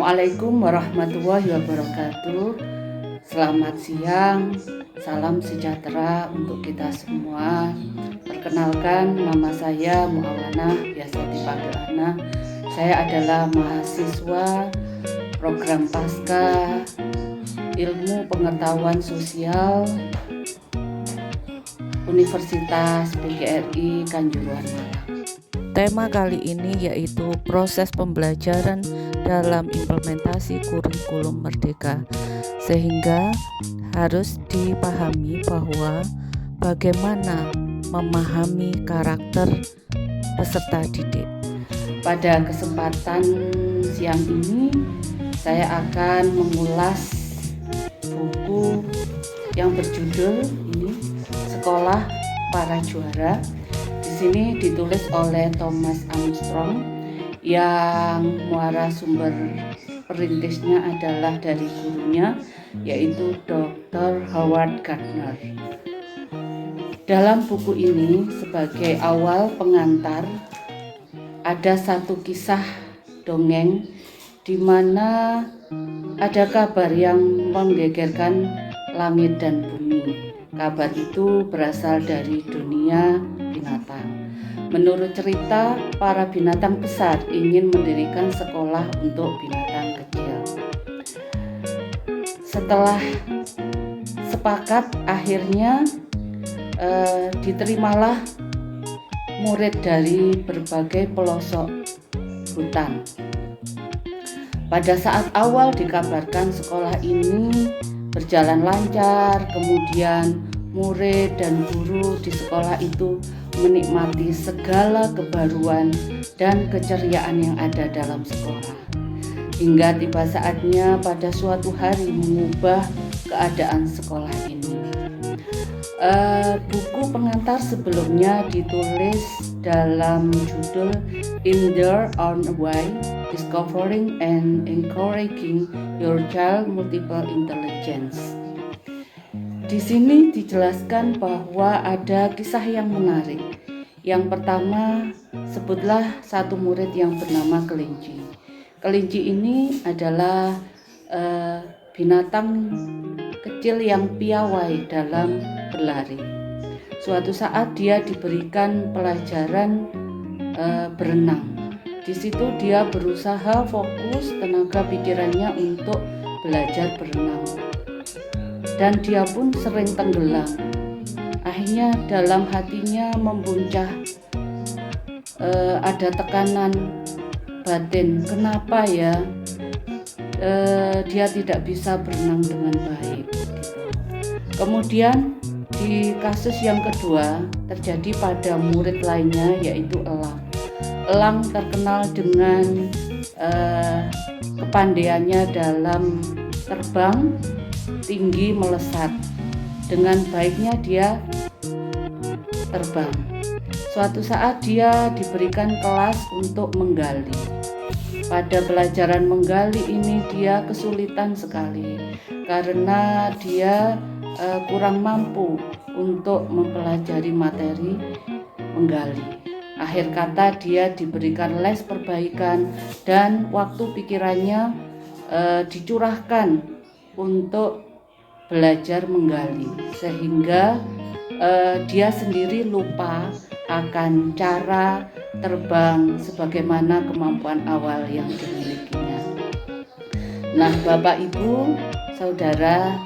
Assalamualaikum warahmatullahi wabarakatuh. Selamat siang, salam sejahtera untuk kita semua. Perkenalkan, nama saya Muawanah, biasa dipanggil Ana. Saya adalah mahasiswa program Pasca Ilmu Pengetahuan Sosial Universitas PGRI Kanjuruhan Malang. Tema kali ini yaitu proses pembelajaran dalam implementasi kurikulum merdeka, sehingga harus dipahami bahwa bagaimana memahami karakter peserta didik. Pada kesempatan siang ini saya akan mengulas buku yang berjudul ini Sekolah Para Juara. Di sini ditulis oleh Thomas Armstrong yang muara sumber perintisnya adalah dari gurunya, yaitu Dr. Howard Gardner. Dalam buku ini, sebagai awal pengantar, ada satu kisah dongeng di mana ada kabar yang menggegerkan langit dan bumi. Kabar itu berasal dari dunia binatang. Menurut cerita, para binatang besar ingin mendirikan sekolah untuk binatang kecil. Setelah sepakat, akhirnya diterimalah murid dari berbagai pelosok hutan. Pada saat awal dikabarkan sekolah ini berjalan lancar, kemudian murid dan guru di sekolah itu menikmati segala kebaruan dan keceriaan yang ada dalam sekolah. Hingga tiba saatnya pada suatu hari mengubah keadaan sekolah ini. Buku pengantar sebelumnya ditulis dalam judul In Their Own Way, Discovering and Encouraging Your Child Multiple Intelligence. Di sini dijelaskan bahwa ada kisah yang menarik. Yang pertama, sebutlah satu murid yang bernama kelinci. Kelinci ini adalah binatang kecil yang piawai dalam berlari. Suatu saat dia diberikan pelajaran berenang. Di situ dia berusaha fokus tenaga pikirannya untuk belajar berenang. Dan dia pun sering tenggelam. Akhirnya dalam hatinya membuncah ada tekanan batin. Kenapa ya dia tidak bisa berenang dengan baik? Kemudian di kasus yang kedua terjadi pada murid lainnya, yaitu elang. Elang terkenal dengan kepandaiannya dalam terbang tinggi melesat. Dengan baiknya dia terbang. Suatu saat dia diberikan kelas untuk menggali. Pada pelajaran menggali ini dia kesulitan sekali karena dia kurang mampu untuk mempelajari materi menggali. Akhir kata dia diberikan les perbaikan dan waktu pikirannya dicurahkan untuk belajar menggali, sehingga dia sendiri lupa akan cara terbang sebagaimana kemampuan awal yang dimilikinya. Nah, Bapak Ibu, Saudara,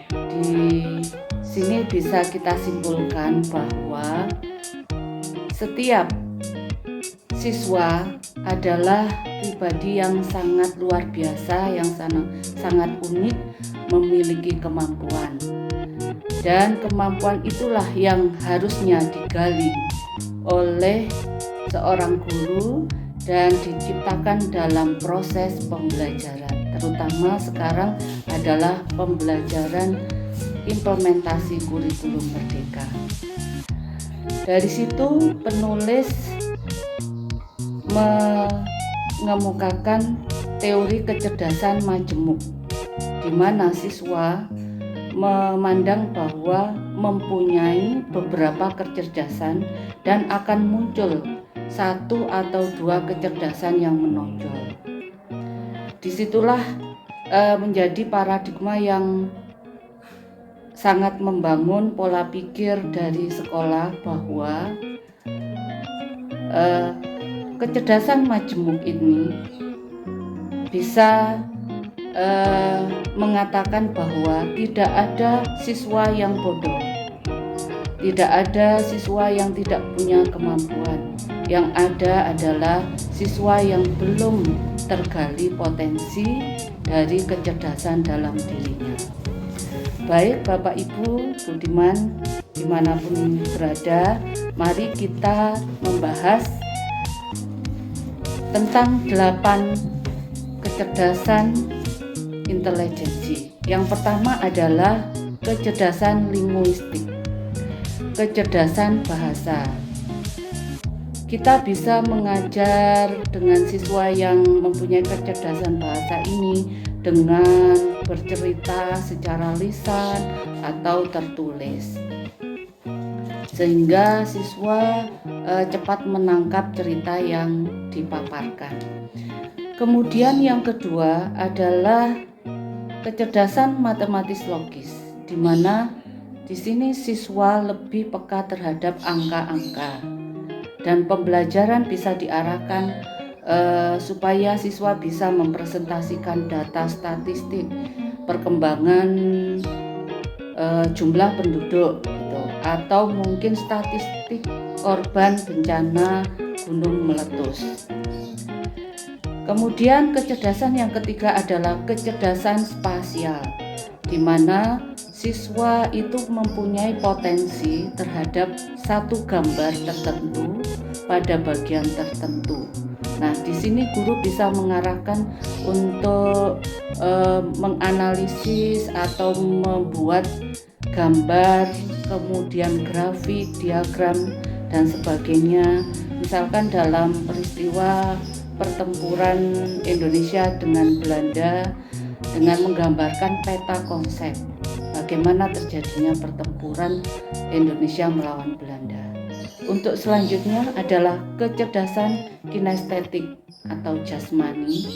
di sini bisa kita simpulkan bahwa setiap siswa adalah pribadi yang sangat luar biasa, yang sangat unik, memiliki kemampuan. Dan kemampuan itulah yang harusnya digali oleh seorang guru dan diciptakan dalam proses pembelajaran. Terutama sekarang adalah pembelajaran implementasi kurikulum merdeka. Dari situ penulis mengemukakan teori kecerdasan majemuk, di mana siswa memandang bahwa mempunyai beberapa kecerdasan dan akan muncul satu atau dua kecerdasan yang menonjol. Di disitulah menjadi paradigma yang sangat membangun pola pikir dari sekolah bahwa kecerdasan majemuk ini bisa mengatakan bahwa tidak ada siswa yang bodoh, tidak ada siswa yang tidak punya kemampuan. Yang ada adalah siswa yang belum tergali potensi dari kecerdasan dalam dirinya. Baik Bapak Ibu Budiman, dimanapun berada, mari kita membahas tentang 8 kecerdasan intelijensi. Yang pertama adalah kecerdasan linguistik, kecerdasan bahasa. Kita bisa mengajar dengan siswa yang mempunyai kecerdasan bahasa ini dengan bercerita secara lisan atau tertulis, sehingga siswa cepat menangkap cerita yang dipaparkan. Kemudian yang kedua adalah kecerdasan matematis logis, di mana di sini siswa lebih peka terhadap angka-angka dan pembelajaran bisa diarahkan supaya siswa bisa mempresentasikan data statistik perkembangan jumlah penduduk gitu, atau mungkin statistik korban bencana gunung meletus. Kemudian kecerdasan yang ketiga adalah kecerdasan spasial, di mana siswa itu mempunyai potensi terhadap satu gambar tertentu pada bagian tertentu. Nah, di sini guru bisa mengarahkan untuk menganalisis atau membuat gambar, kemudian grafik, diagram, dan sebagainya. Misalkan dalam peristiwa pertempuran Indonesia dengan Belanda, dengan menggambarkan peta konsep bagaimana terjadinya pertempuran Indonesia melawan Belanda. Untuk selanjutnya adalah kecerdasan kinestetik atau jasmani,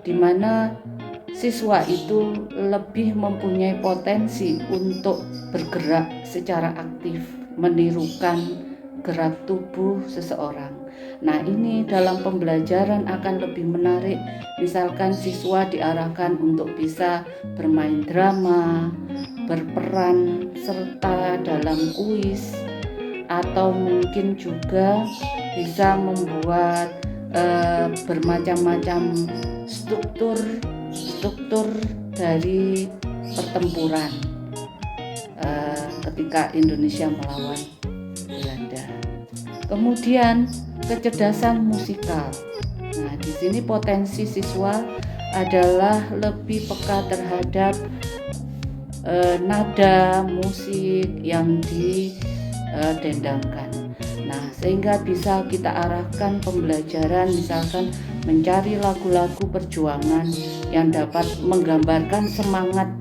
di mana siswa itu lebih mempunyai potensi untuk bergerak secara aktif, menirukan gerak tubuh seseorang. Nah, ini dalam pembelajaran akan lebih menarik. Misalkan siswa diarahkan untuk bisa bermain drama, berperan serta dalam kuis, atau mungkin juga bisa membuat bermacam-macam struktur dari pertempuran ketika Indonesia melawan Belanda. Kemudian kecerdasan musikal. Nah, di sini potensi siswa adalah lebih peka terhadap nada musik yang didendangkan. Nah, sehingga bisa kita arahkan pembelajaran, misalkan mencari lagu-lagu perjuangan yang dapat menggambarkan semangat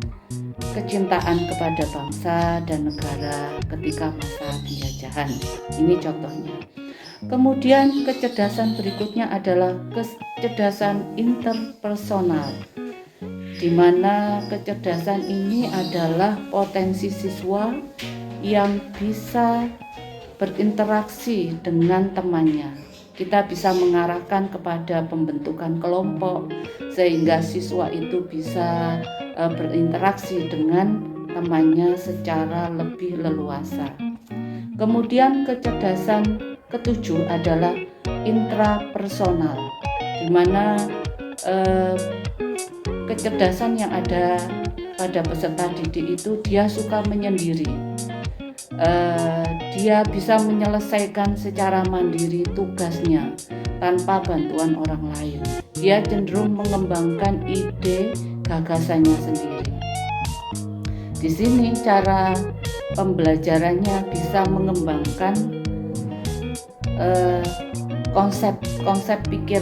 kecintaan kepada bangsa dan negara ketika masa penjajahan. Ini contohnya. Kemudian kecerdasan berikutnya adalah kecerdasan interpersonal, di mana kecerdasan ini adalah potensi siswa yang bisa berinteraksi dengan temannya. Kita bisa mengarahkan kepada pembentukan kelompok sehingga siswa itu bisa berinteraksi dengan temannya secara lebih leluasa. Kemudian kecerdasan ketujuh adalah intrapersonal, di mana kecerdasan yang ada pada peserta didik itu dia suka menyendiri. Dia bisa menyelesaikan secara mandiri tugasnya tanpa bantuan orang lain. Dia cenderung mengembangkan ide gagasannya sendiri. Di sini cara pembelajarannya bisa mengembangkan konsep pikir,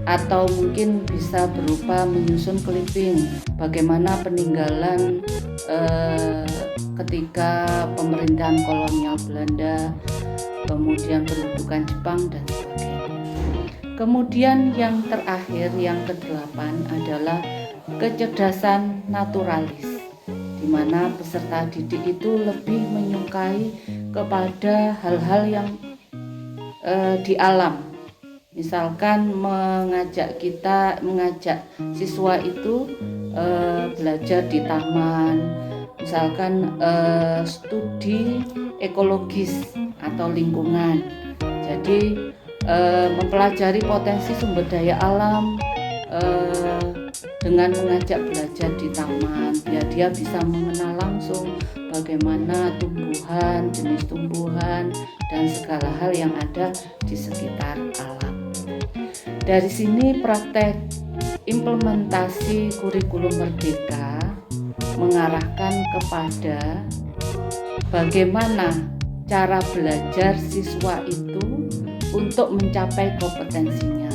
atau mungkin bisa berupa menyusun clipping bagaimana peninggalan ketika pemerintahan kolonial Belanda, kemudian pendudukan Jepang dan sebagainya. Kemudian yang terakhir, yang ke-8 adalah kecerdasan naturalis, di mana peserta didik itu lebih menyukai kepada hal-hal yang di alam. Misalkan mengajak siswa itu belajar di taman, misalkan studi ekologis atau lingkungan. Jadi mempelajari potensi sumber daya alam dengan mengajak belajar di taman, biar dia bisa mengenal langsung bagaimana tumbuhan, jenis tumbuhan, dan segala hal yang ada di sekitar alam. Dari sini praktek implementasi kurikulum merdeka mengarahkan kepada bagaimana cara belajar siswa itu untuk mencapai kompetensinya,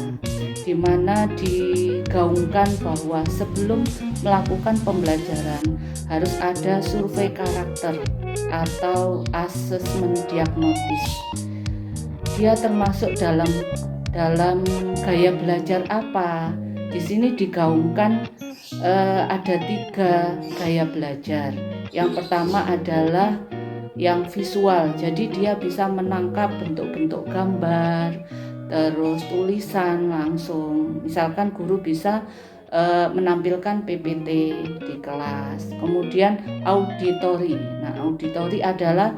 di mana digaungkan bahwa sebelum melakukan pembelajaran harus ada survei karakter atau asesmen diagnosis. Dia termasuk dalam gaya belajar apa? Di sini digaungkan ada 3 gaya belajar. Yang pertama adalah yang visual, jadi dia bisa menangkap bentuk-bentuk gambar, terus tulisan langsung. Misalkan guru bisa menampilkan PPT di kelas. Kemudian auditori. Nah, auditori adalah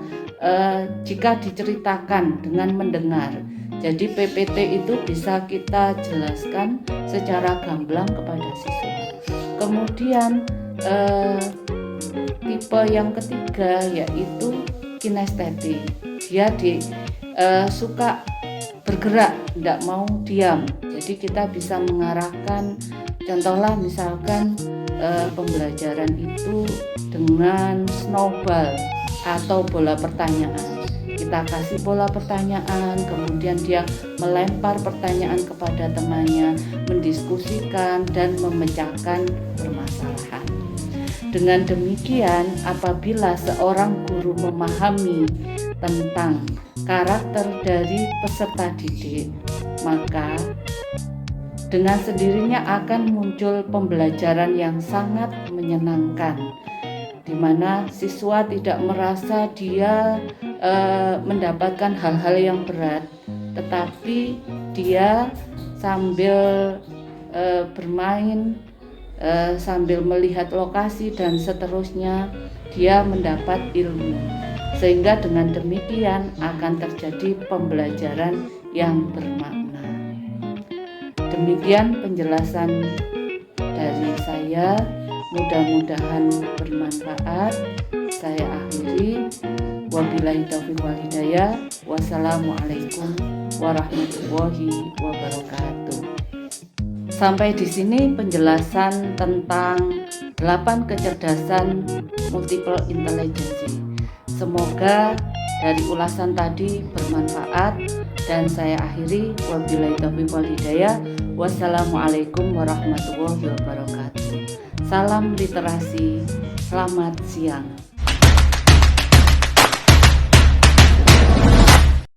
jika diceritakan dengan mendengar. Jadi PPT itu bisa kita jelaskan secara gamblang kepada siswa. Kemudian tipe yang ketiga yaitu kinestetik. Dia suka bergerak, tidak mau diam. Jadi kita bisa mengarahkan, contohlah misalkan pembelajaran itu dengan snowball atau bola pertanyaan. Kita kasih bola pertanyaan, kemudian dia melempar pertanyaan kepada temannya, mendiskusikan dan memecahkan permasalahan. Dengan demikian, apabila seorang guru memahami tentang karakter dari peserta didik, maka dengan sendirinya akan muncul pembelajaran yang sangat menyenangkan, di mana siswa tidak merasa dia mendapatkan hal-hal yang berat, tetapi dia sambil bermain, sambil melihat lokasi dan seterusnya, dia mendapat ilmu, sehingga dengan demikian akan terjadi pembelajaran yang bermakna. Demikian penjelasan dari saya, mudah-mudahan bermanfaat. Saya akhiri, wabillahi taufiq wal hidayah. Wassalamualaikum warahmatullahi wabarakatuh. Sampai di sini penjelasan tentang 8 kecerdasan multiple intelligence. Semoga dari ulasan tadi bermanfaat, dan saya akhiri, wabillahi taufiq wal hidayah. Wassalamualaikum warahmatullahi wabarakatuh. Salam literasi, selamat siang.